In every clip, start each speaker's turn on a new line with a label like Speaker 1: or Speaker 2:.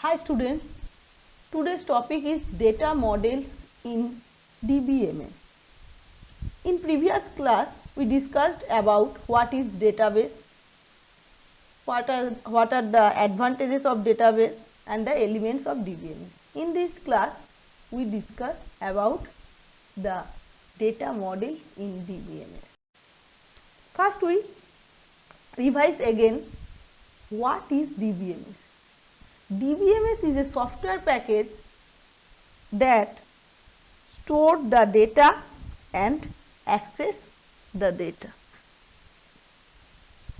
Speaker 1: Hi students, today's topic is data models in DBMS. In previous class, we discussed about what is database, what are the advantages of database and the elements of DBMS. In this class, we discuss about the data model in DBMS. First, we revise again what is DBMS. DBMS is a software package that stores the data and access the data.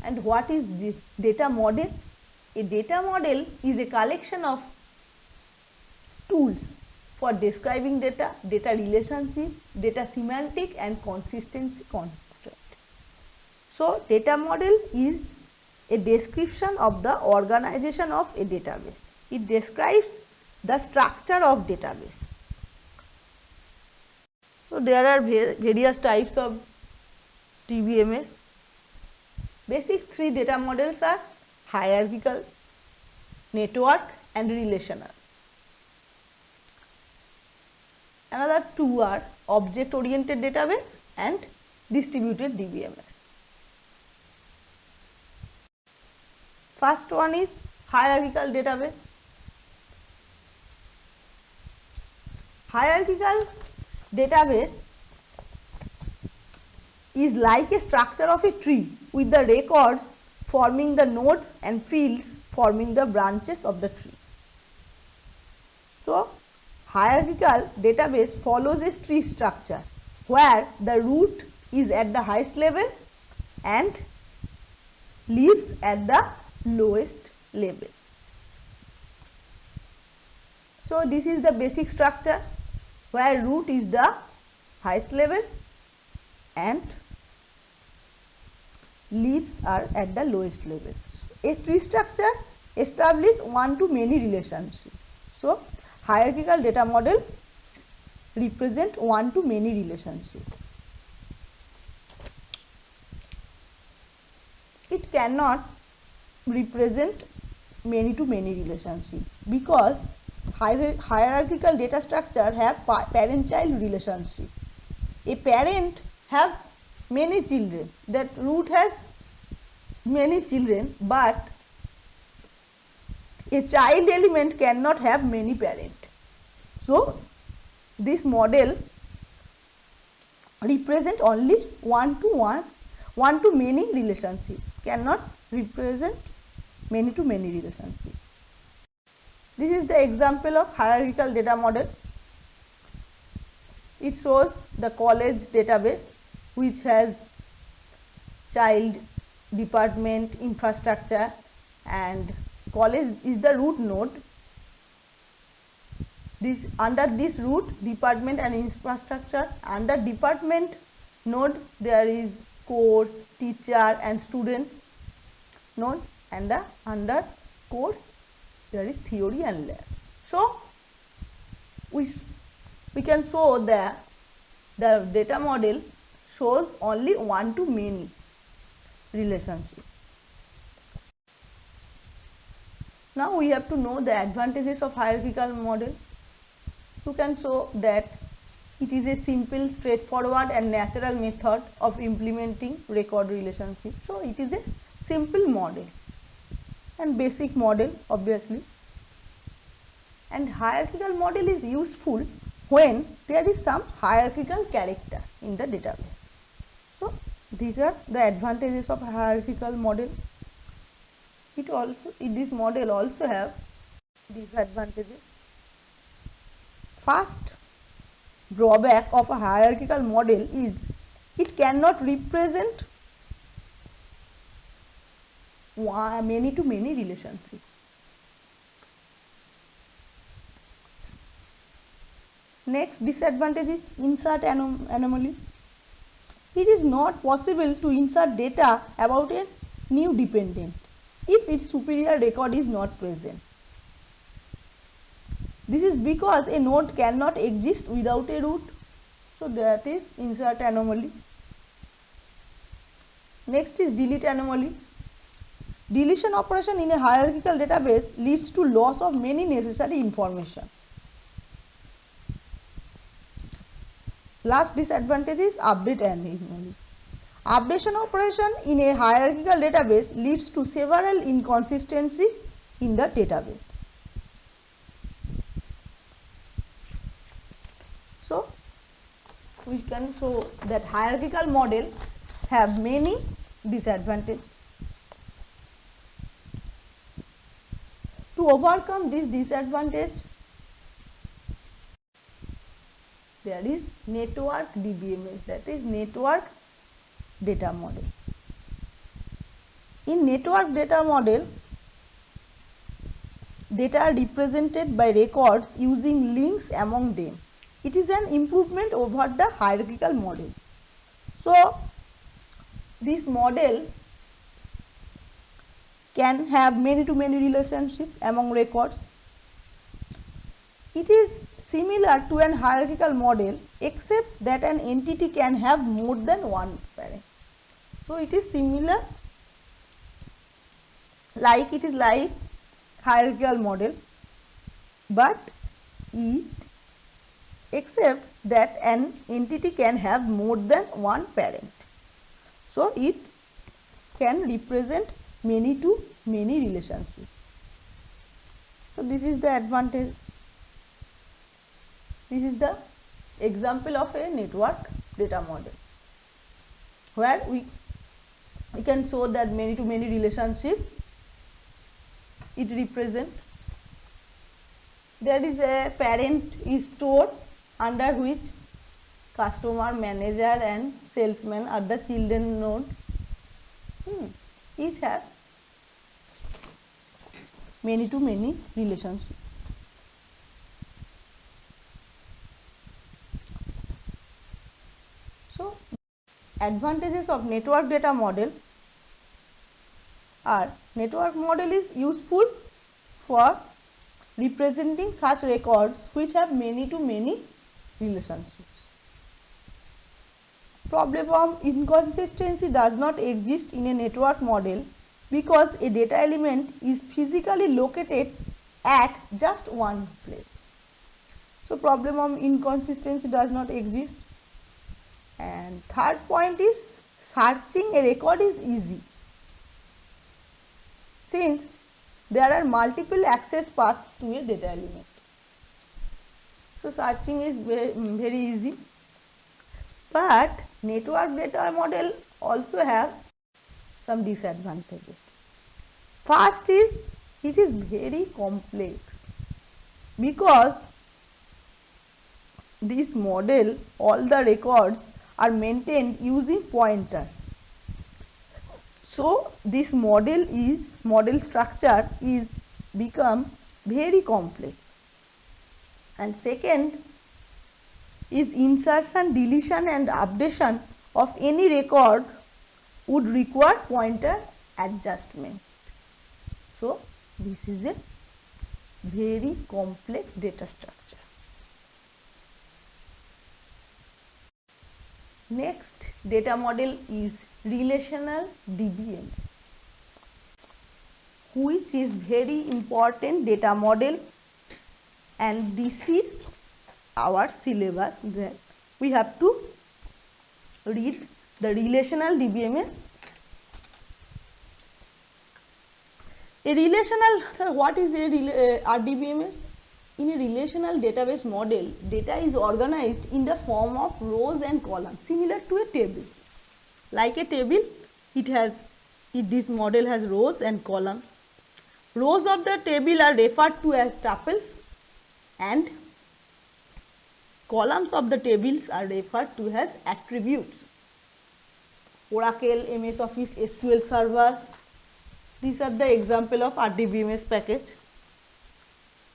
Speaker 1: And what is this data model? A data model is a collection of tools for describing data, data relationship, data semantic and consistency construct. So, data model is a description of the organization of a database. It describes the structure of database. So, there are various types of DBMS. Basic three data models are hierarchical, network and relational. Another two are object oriented database and distributed DBMS. First one is hierarchical database. Hierarchical database is like a structure of a tree with the records forming the nodes and fields forming the branches of the tree. So, hierarchical database follows a tree structure where the root is at the highest level and leaves at the lowest level. So, this is the basic structure where root is the highest level and leaves are at the lowest level. A tree structure establishes one-to-many relationship. So, hierarchical data model represent one-to-many relationship. It cannot represent many-to-many relationship because hierarchical data structure have parent-child relationship. A parent have many children, that root has many children, but a child element cannot have many parents. So, this model represent only one-to-many relationship, cannot represent many-to-many relationship. This is the example of hierarchical data model. It shows the college database which has child, department, infrastructure, and college is the root node. Under this root, department and infrastructure. Under department node there is course, teacher and student node, and under course there is theory and lab. So, we can show that the data model shows only one-to-many relationship. Now, we have to know the advantages of hierarchical model. You can show that it is a simple, straightforward and natural method of implementing record relationship. So, it is a simple model and basic model obviously, and hierarchical model is useful when there is some hierarchical character in the database. So, these are the advantages of hierarchical model. This model also have disadvantages. First drawback of a hierarchical model is it cannot represent many-to-many relationship. Next disadvantage is insert anomaly. It is not possible to insert data about a new dependent if its superior record is not present. This is because a node cannot exist without a root. So, that is insert anomaly. Next is delete anomaly. Deletion operation in a hierarchical database leads to loss of many necessary information. Last disadvantage is update anomaly. Updation operation in a hierarchical database leads to several inconsistencies in the database. So, we can show that hierarchical model have many disadvantages. To overcome this disadvantage, there is network DBMS, that is network data model. In network data model, data are represented by records using links among them. It is an improvement over the hierarchical model. So, this model can have many-to-many relationship among records. It is similar to an hierarchical model except that an entity can have more than one parent. So, it is similar, like hierarchical model, but it except that an entity can have more than one parent. So, it can represent many to many relationship. So, this is the advantage. This is the example of a network data model, where we can show that many to many relationship it represents. There is a parent is stored under which customer, manager and salesman are the children node. Each has many to many relationships. So, advantages of network data model are: network model is useful for representing such records which have many to many relationships. Problem of inconsistency does not exist in a network model because a data element is physically located at just one place. So, problem of inconsistency does not exist. And third point is, searching a record is easy, since there are multiple access paths to a data element. So, searching is very easy. But network data model also have some disadvantages. First is, it is very complex, because this model, all the records are maintained using pointers. So, this model structure is become very complex. And second is, insertion, deletion and updation of any record would require pointer adjustment. So, this is a very complex data structure. Next data model is relational DBMS, which is very important data model, and this is our syllabus, that we have to read the relational DBMS. What is a RDBMS? In a relational database model, data is organized in the form of rows and columns, similar to a table. Like a table, this model has rows and columns. Rows of the table are referred to as tuples, and columns of the tables are referred to as attributes. Oracle, MS Office, SQL Server, these are the example of RDBMS package.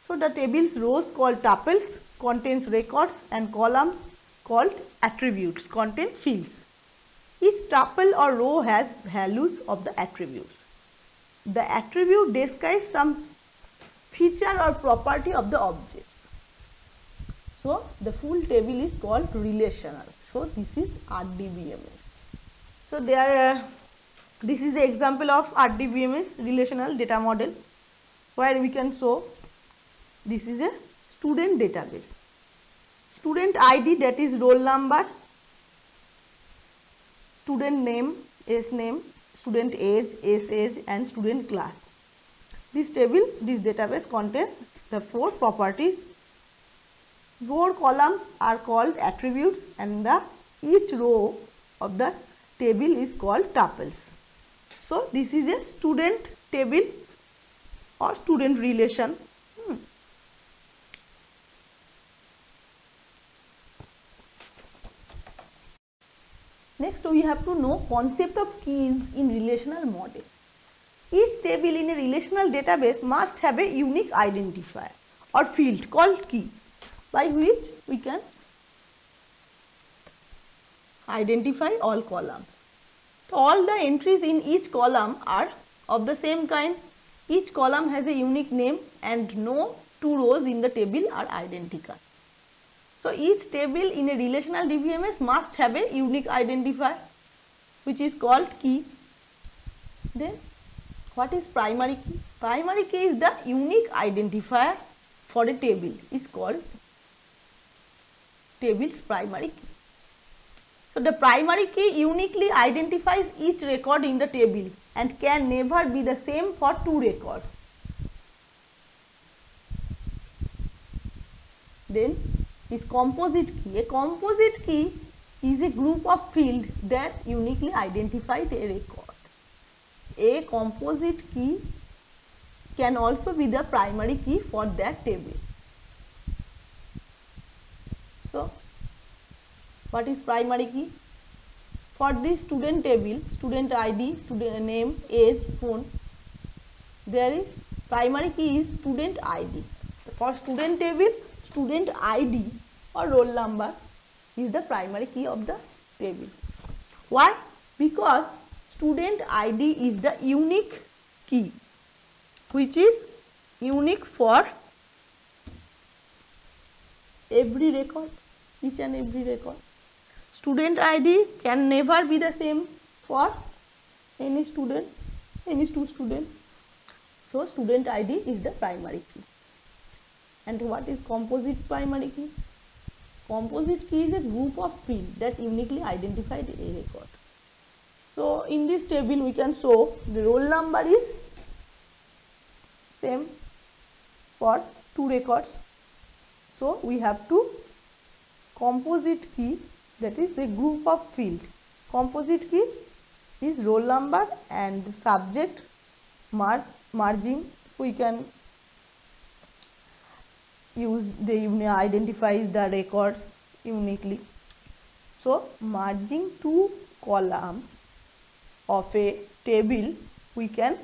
Speaker 1: So, the table's rows called tuples contains records, and columns called attributes contain fields. Each tuple or row has values of the attributes. The attribute describes some feature or property of the objects. So, the full table is called relational. So, this is RDBMS. So, there This is the example of RDBMS, relational data model, where we can show this is a student database. Student ID, that is roll number, student name, S name, student age, S age, and student class. This database contains the 4 properties. 4 columns are called attributes, and each row of the table is called tuples. So this is a student table or student relation. Next, we have to know concept of keys in relational model. Each table in a relational database must have a unique identifier or field called key, by which we can identify all columns. So all the entries in each column are of the same kind. Each column has a unique name and no 2 rows in the table are identical. So each table in a relational DBMS must have a unique identifier, which is called key. Then what is primary key? Primary key is the unique identifier for a table, is called table's primary key. So the primary key uniquely identifies each record in the table and can never be the same for 2 records. Then is composite key. A composite key is a group of fields that uniquely identify a record. A composite key can also be the primary key for that table. So what is primary key? For this student table, student ID, student name, age, phone, there is primary key is student ID. For student table, student ID or roll number is the primary key of the table. Why? Because student ID is the unique key, which is unique for every record, each and every record. Student ID can never be the same for any student, any 2 students. So student ID is the primary key. And what is composite primary key? Composite key is a group of fields that uniquely identified a record. So in this table we can show the roll number is same for 2 records. So we have to composite key, that is a group of fields. Composite key is roll number and subject merging. We can use identifies the records uniquely. So merging 2 columns of a table, we can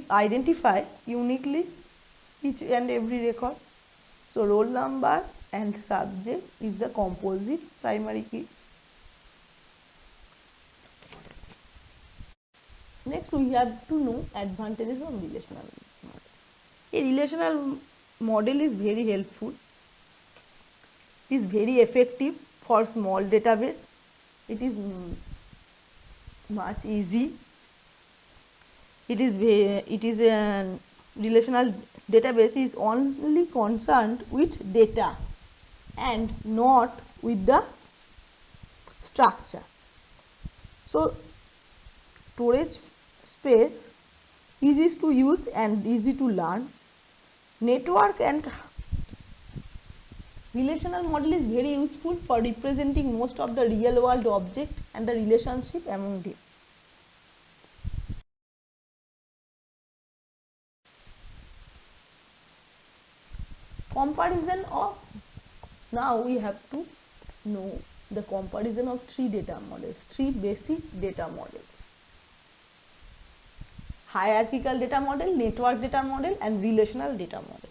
Speaker 1: identify uniquely each and every record. So roll number and subject is the composite primary key. Next, we have to know advantages of relational model. A relational model is very helpful. It is very effective for small database. It is much easy. It is a relational database is only concerned with data and not with the structure. So storage space, easy to use and easy to learn. Network and relational model is very useful for representing most of the real world objects and the relationship among them. Comparison of, now we have to know the comparison of 3 data models, 3 basic data models: hierarchical data model, network data model, and relational data model.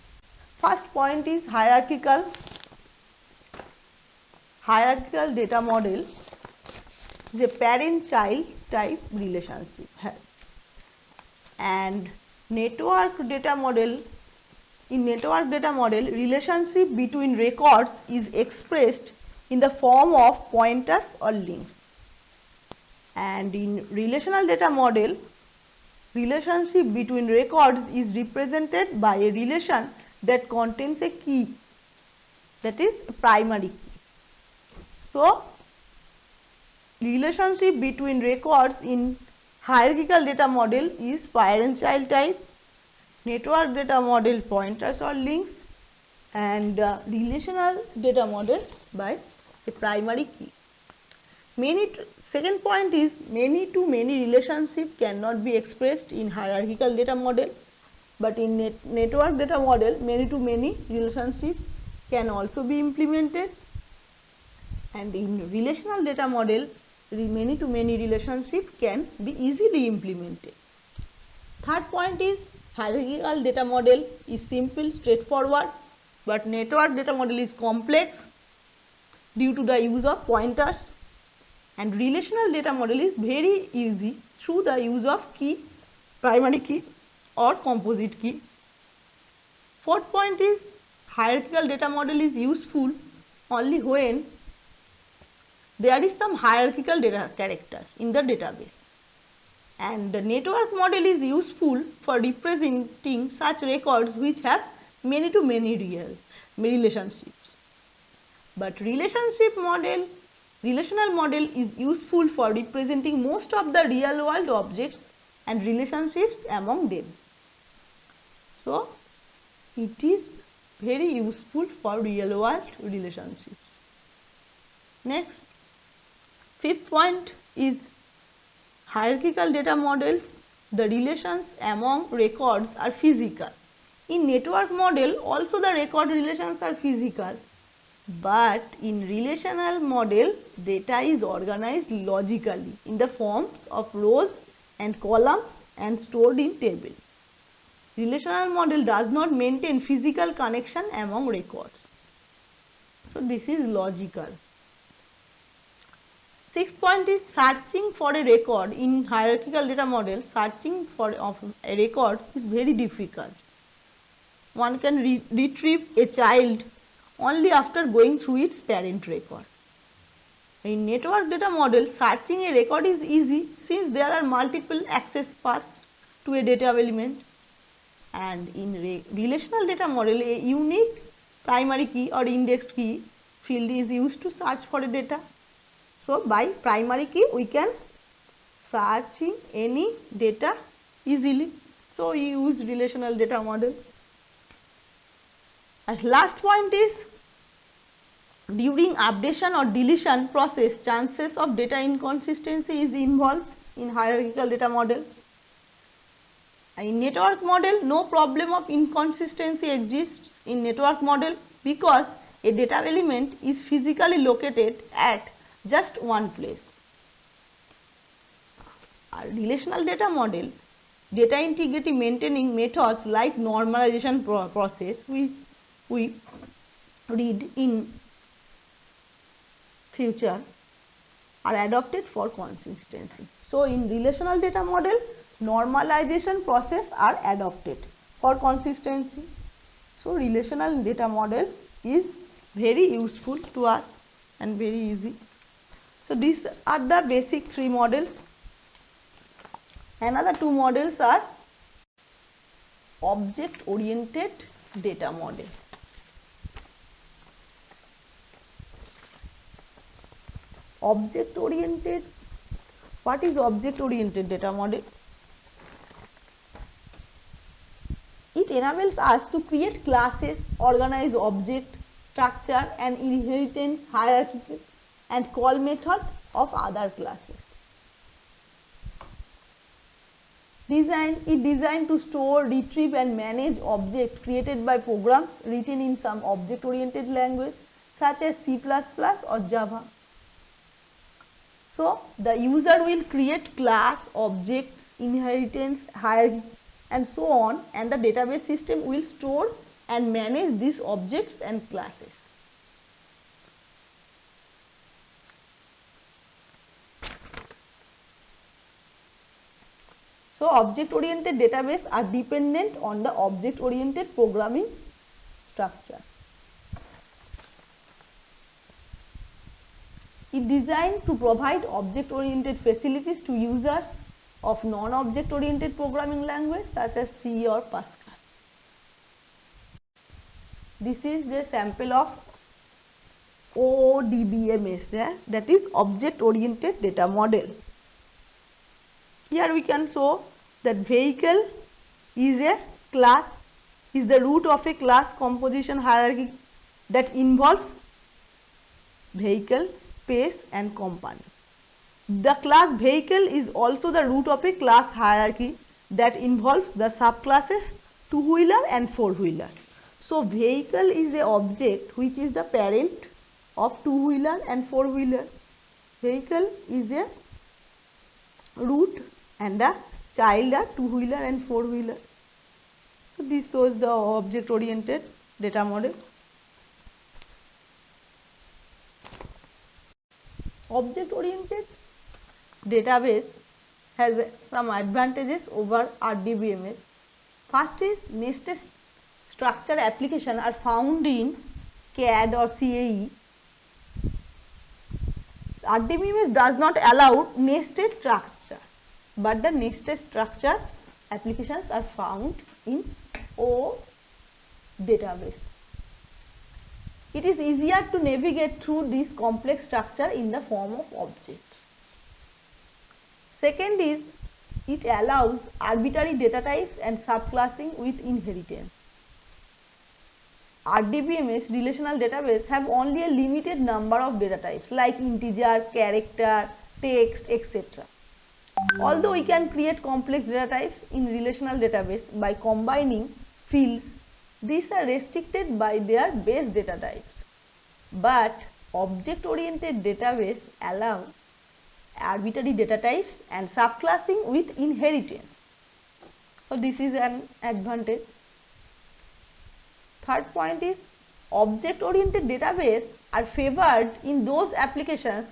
Speaker 1: First point is hierarchical. Hierarchical data model is a parent-child type relationship, and network data model. In network data model, relationship between records is expressed in the form of pointers or links. And in relational data model, relationship between records is represented by a relation that contains a key, that is primary key. So, relationship between records in hierarchical data model is parent child type, network data model pointers or links, and relational data model by a primary key. Second point is many to many relationship cannot be expressed in hierarchical data model, but in network data model many to many relationship can also be implemented, and in relational data model many to many relationship can be easily implemented. Third point is hierarchical data model is simple, straightforward, but network data model is complex due to the use of pointers, and relational data model is very easy through the use of key, primary key or composite key. Fourth point is hierarchical data model is useful only when there is some hierarchical data character in the database, and the network model is useful for representing such records which have many to many relationships. But relational model is useful for representing most of the real world objects and relationships among them. So, it is very useful for real world relationships. Next, fifth point is hierarchical data models, the relations among records are physical. In network model also the record relations are physical, but in relational model data is organized logically in the forms of rows and columns and stored in table. Relational model does not maintain physical connection among records. So this is logical. Sixth point is searching for a record. In hierarchical data model, searching for a record is very difficult. One can retrieve a child only after going through its parent record. In network data model, searching a record is easy since there are multiple access paths to a data element, and in relational data model a unique primary key or indexed key field is used to search for a data. So by primary key we can search in any data easily. So we use relational data model. And last point is during updation or deletion process chances of data inconsistency is involved in hierarchical data model. In network model no problem of inconsistency exists in network model because a data element is physically located at just one place. Our relational data model, data integrity maintaining methods like normalization process we read in future are adopted for consistency. So in relational data model normalization process are adopted for consistency. So relational data model is very useful to us and very easy. So these are the basic three models. Another two models are object oriented data model. Object oriented, what is object oriented data model? It enables us to create classes, organize object, structure and inheritance hierarchy and call method of other classes. It is designed to store, retrieve and manage objects created by programs written in some object oriented language such as C++ or Java. So the user will create class, object, inheritance, hierarchy and so on, and the database system will store and manage these objects and classes. So object oriented database are dependent on the object oriented programming structure. It designed to provide object-oriented facilities to users of non-object-oriented programming language such as C or Pascal. This is the sample of ODBMS, that is object-oriented data model. Here we can show that vehicle is a class, is the root of a class composition hierarchy that involves vehicle, space and company. The class vehicle is also the root of a class hierarchy that involves the subclasses two-wheeler and four-wheeler. So vehicle is a object which is the parent of two-wheeler and four-wheeler. Vehicle is a root and the child are two-wheeler and four-wheeler. So this shows the object-oriented data model. Object-oriented database has some advantages over RDBMS. First is nested structure application are found in CAD or CAE. RDBMS does not allow nested structure, but the nested structure applications are found in O database. It is easier to navigate through this complex structure in the form of objects. Second is, it allows arbitrary data types and subclassing with inheritance. RDBMS relational database have only a limited number of data types like integer, character, text, etc. Although we can create complex data types in relational database by combining fields, these are restricted by their base data types. But object-oriented database allow arbitrary data types and subclassing with inheritance. So this is an advantage. Third point is, object-oriented database are favored in those applications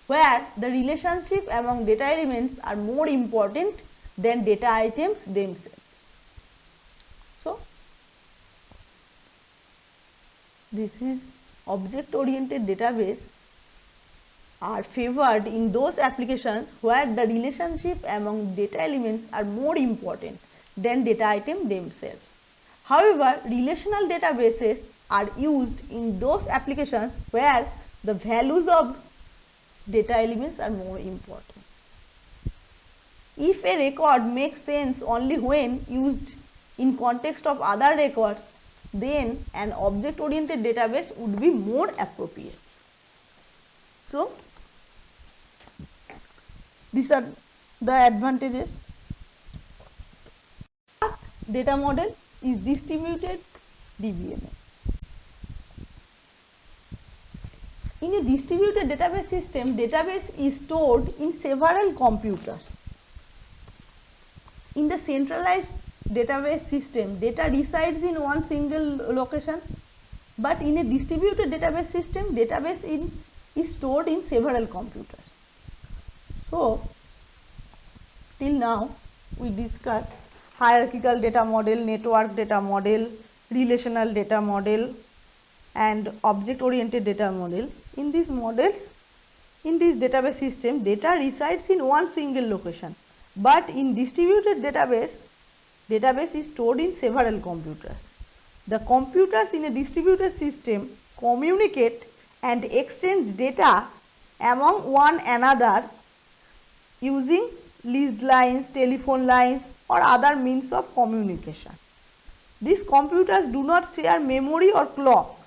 Speaker 1: where the relationship among data elements are more important than data items themselves. So this is object-oriented database are favored in those applications where the relationship among data elements are more important than data items themselves. However, relational databases are used in those applications where the values of data elements are more important. If a record makes sense only when used in context of other records, then an object-oriented database would be more appropriate. So, these are the advantages. Data model is distributed DBMS. In a distributed database system, database is stored in several computers. In the centralized database system, data resides in one single location, but in a distributed database system, database is stored in several computers. So, till now we discussed hierarchical data model, network data model, relational data model and object oriented data model. In these models, in this database system, data resides in one single location, but in distributed database, database is stored in several computers. The computers in a distributed system communicate and exchange data among one another using leased lines, telephone lines or other means of communication. These computers do not share memory or clock.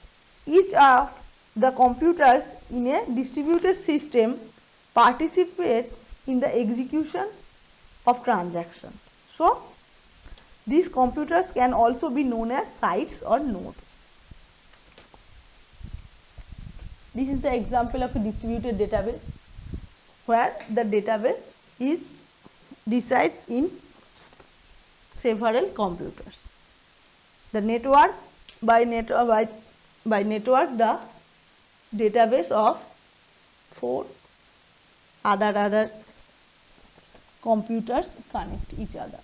Speaker 1: Each of the computers in a distributed system participates in the execution of transactions. So, these computers can also be known as sites or nodes. This is the example of a distributed database where the database resides in several computers. The network, by network the database of 4 other computers connect each other.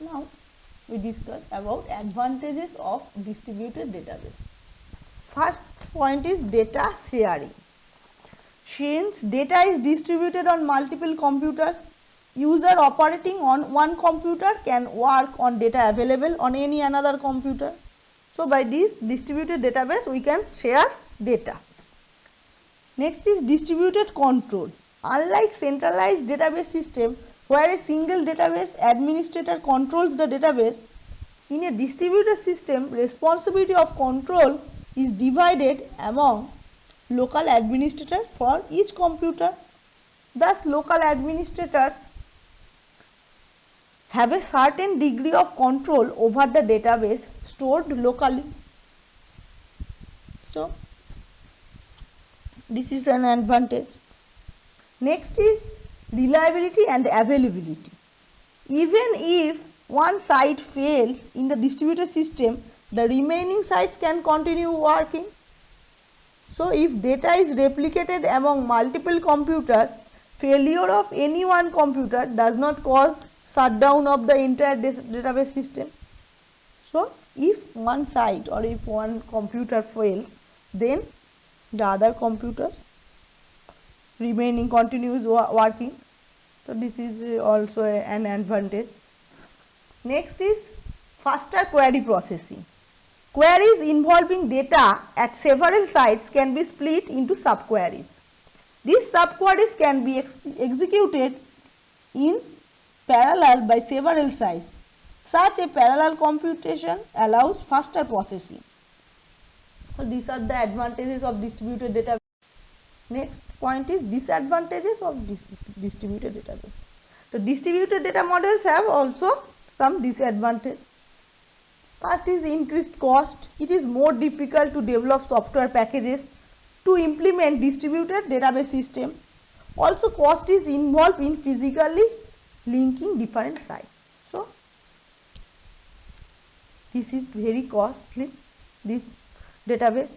Speaker 1: Now we discuss about advantages of distributed database. First point is data sharing. Since data is distributed on multiple computers, user operating on one computer can work on data available on any another computer. So by this distributed database we can share data. Next is distributed control. Unlike centralized database system where a single database administrator controls the database, in a distributed system responsibility of control is divided among local administrators for each computer. Thus local administrators have a certain degree of control over the database stored locally. So this is an advantage. Next is reliability and availability. Even if one site fails in the distributed system, the remaining sites can continue working. So if data is replicated among multiple computers, failure of any one computer does not cause shutdown of the entire database system. So if one site or if one computer fails, then the other computers remaining continues working. So this is also an advantage. Next is faster query processing. Queries involving data at several sites can be split into subqueries. These subqueries can be executed in parallel by several sites. Such a parallel computation allows faster processing. So these are the advantages of distributed database. Next point is disadvantages of distributed database. So distributed data models have also some disadvantages. First is increased cost. It is more difficult to develop software packages to implement distributed database system. Also cost is involved in physically linking different sites. So this is very costly, this database.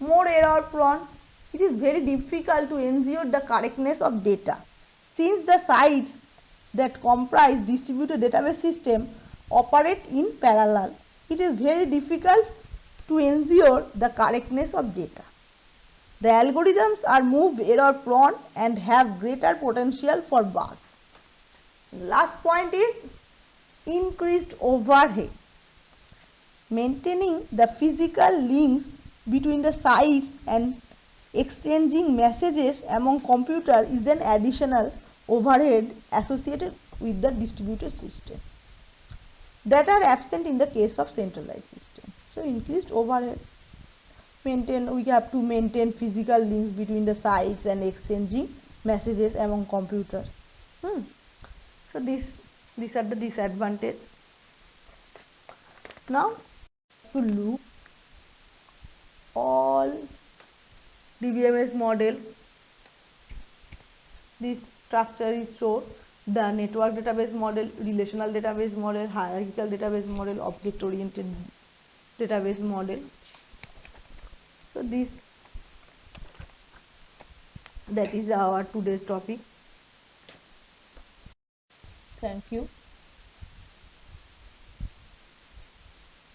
Speaker 1: More error prone. It is very difficult to ensure the correctness of data. Since the sites that comprise distributed database system operate in parallel, it is very difficult to ensure the correctness of data. The algorithms are more error prone and have greater potential for bugs. Last point is increased overhead. Maintaining the physical links between the sites and exchanging messages among computers is an additional overhead associated with the distributed system that are absent in the case of centralized system. So increased overhead. We have to maintain physical links between the sites and exchanging messages among computers. So these are the disadvantages. Now to look all DBMS model. This structure is shown: the network database model, relational database model, hierarchical database model, object oriented database model. So that is our today's topic. Thank you.